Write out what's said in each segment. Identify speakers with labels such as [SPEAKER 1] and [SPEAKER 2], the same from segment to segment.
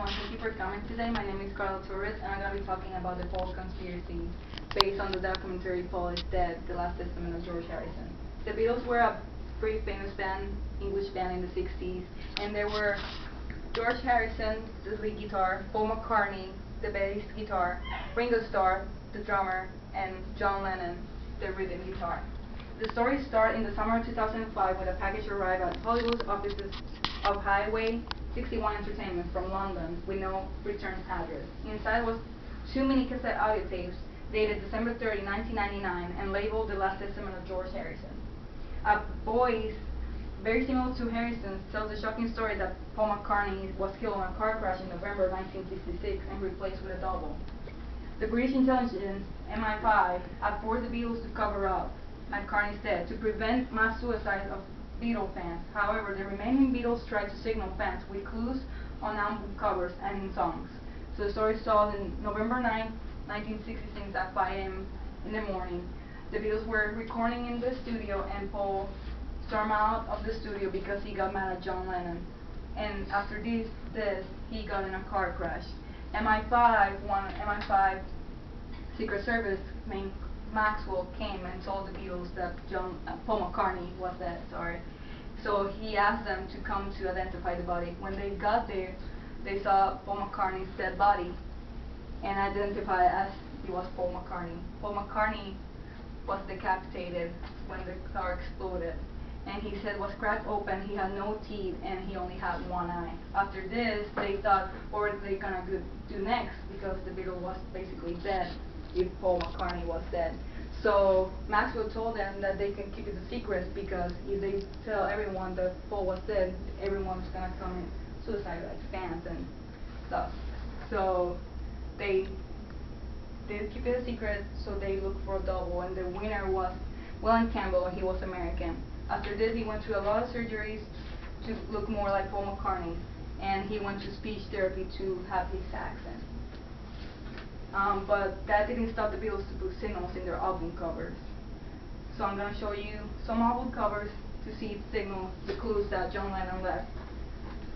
[SPEAKER 1] everyone, thank you for coming today. My name is Carla Torres, and I'm going to be talking about the Paul conspiracy based on the documentary Paul is Dead, The Last Testament of George Harrison. The Beatles were a pretty famous band, English band in the 60s, and there were George Harrison, the lead guitar, Paul McCartney, the bass guitar, Ringo Starr, the drummer, and John Lennon, the rhythm guitar. The story started in the summer of 2005 when a package arrived at Hollywood's offices of Highway 61 Entertainment from London with no return address. Inside was 2 mini cassette audio tapes dated December 30, 1999 and labeled The Last Testament of George Harrison. A voice very similar to Harrison's tells the shocking story that Paul McCartney was killed in a car crash in November 1966 and replaced with a double. The British intelligence, MI5, had forced the Beatles to cover up McCartney's death to prevent mass suicides of Beatle fans. However, the remaining Beatles tried to signal fans with clues on album covers and in songs. So the story started on November 9, 1966 at 5 a.m. in the morning. The Beatles were recording in the studio and Paul stormed out of the studio because he got mad at John Lennon. And after this, he got in a car crash. MI5 Secret Service main Maxwell came and told the Beatles that Paul McCartney was dead. So he asked them to come to identify the body. When they got there, they saw Paul McCartney's dead body and identified as it was Paul McCartney. Paul McCartney was decapitated when the car exploded, and he said was cracked open. He had no teeth and he only had one eye. After this, they thought, what were they gonna do next? Because the Beatle was basically dead if Paul McCartney was dead. So Maxwell told them that they can keep it a secret because if they tell everyone that Paul was dead, everyone's gonna commit suicide, like fans and stuff. So they keep it a secret, so they looked for a double, and the winner was William Campbell, and he was American. After this, he went through a lot of surgeries to look more like Paul McCartney, and he went to speech therapy to have his accent. But that didn't stop the Beatles to put signals in their album covers. So I'm going to show you some album covers to see signals, the clues that John Lennon left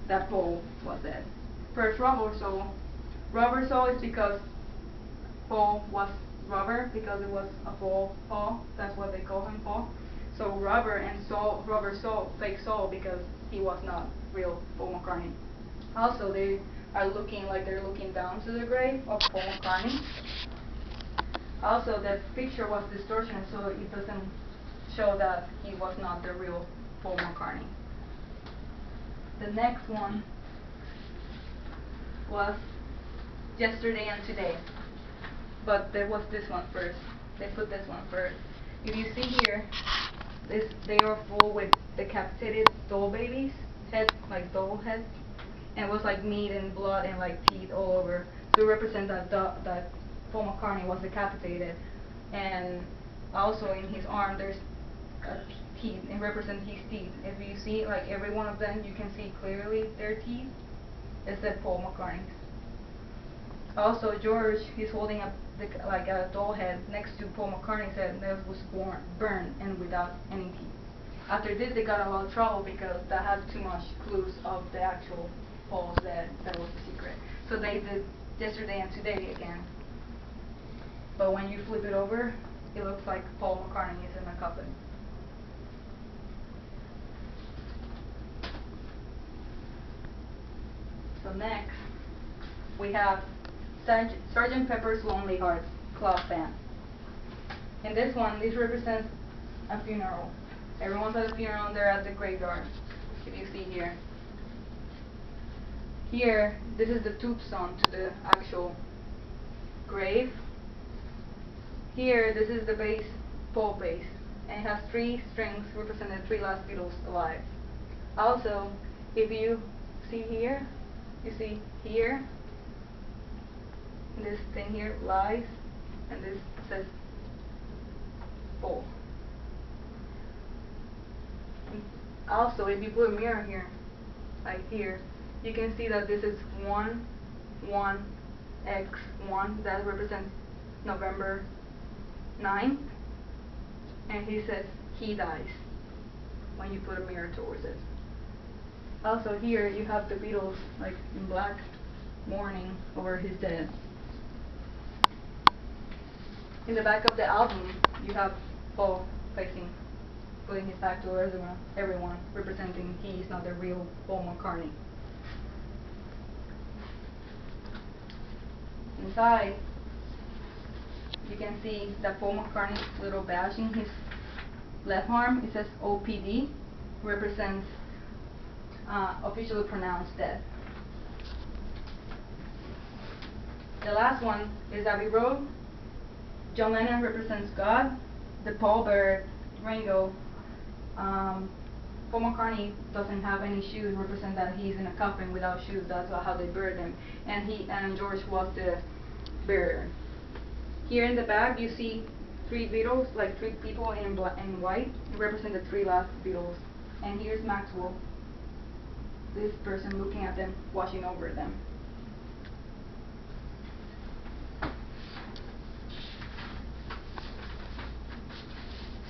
[SPEAKER 1] that Paul was dead. First, Rubber Soul. Rubber Soul is because Paul was rubber, because it was a Paul, that's what they call him, Paul. So rubber and soul, rubber soul, fake soul, because he was not real Paul McCartney. Also, they are looking like they're looking down to the grave of Paul McCartney. Also, the picture was distortion, so it doesn't show that he was not the real Paul McCartney. The next one was Yesterday and Today, but there was this one first. They put this one first. If you see here, they are full with decapitated doll babies, heads like doll heads, and it was like meat and blood and like teeth all over. So it represents that Paul McCartney was decapitated, and also in his arm there's teeth. It represents his teeth. If you see like every one of them, you can see clearly their teeth. Except Paul McCartney's. Also, George, he's holding like a doll head next to Paul McCartney's head that was burned and without any teeth. After this, they got a lot of trouble because that had too much clues of the actual Paul's dead. That was the secret. So they did Yesterday and Today again. But when you flip it over, it looks like Paul McCartney is in a coffin. So next, we have Sgt. Pepper's Lonely Hearts Club Band. In this one, this represents a funeral. Everyone's at a funeral and they're at the graveyard, if you see here. Here, this is the tombstone to the actual grave. Here, this is the bass, Paul bass, and it has 3 strings representing the 3 last Beatles alive. Also, if you see here, you see here, this thing here, lies, and this says Paul. Also, if you put a mirror here, like here, you can see that this is 1, 1, X, 1, that represents November 9th, and he says he dies when you put a mirror towards it. Also here you have the Beatles like in black, mourning over his death. In the back of the album, you have Paul facing, putting his back to everyone, representing he is not the real Paul McCartney. Inside, you can see that Paul McCartney's little badge in his left arm. It says OPD, represents officially pronounced death. The last one is Abbey Road. John Lennon represents God. The Paul Bearer, Ringo. Paul McCartney doesn't have any shoes, represent that he's in a coffin without shoes. That's how they buried him. And George was the bearer. Here in the back, you see three Beatles, like three people in white, represent the three last Beatles. And here's Maxwell, this person looking at them, watching over them.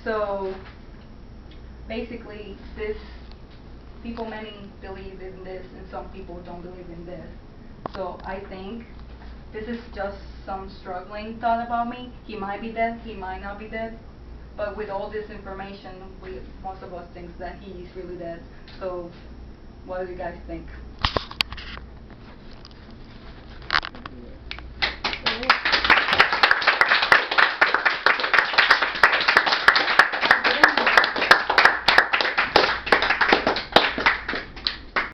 [SPEAKER 1] So basically, many believe in this, and some people don't believe in this. So I think this is just some struggling thought about me. He might be dead, he might not be dead. But with all this information, most of us think that he is really dead. So what do you guys think?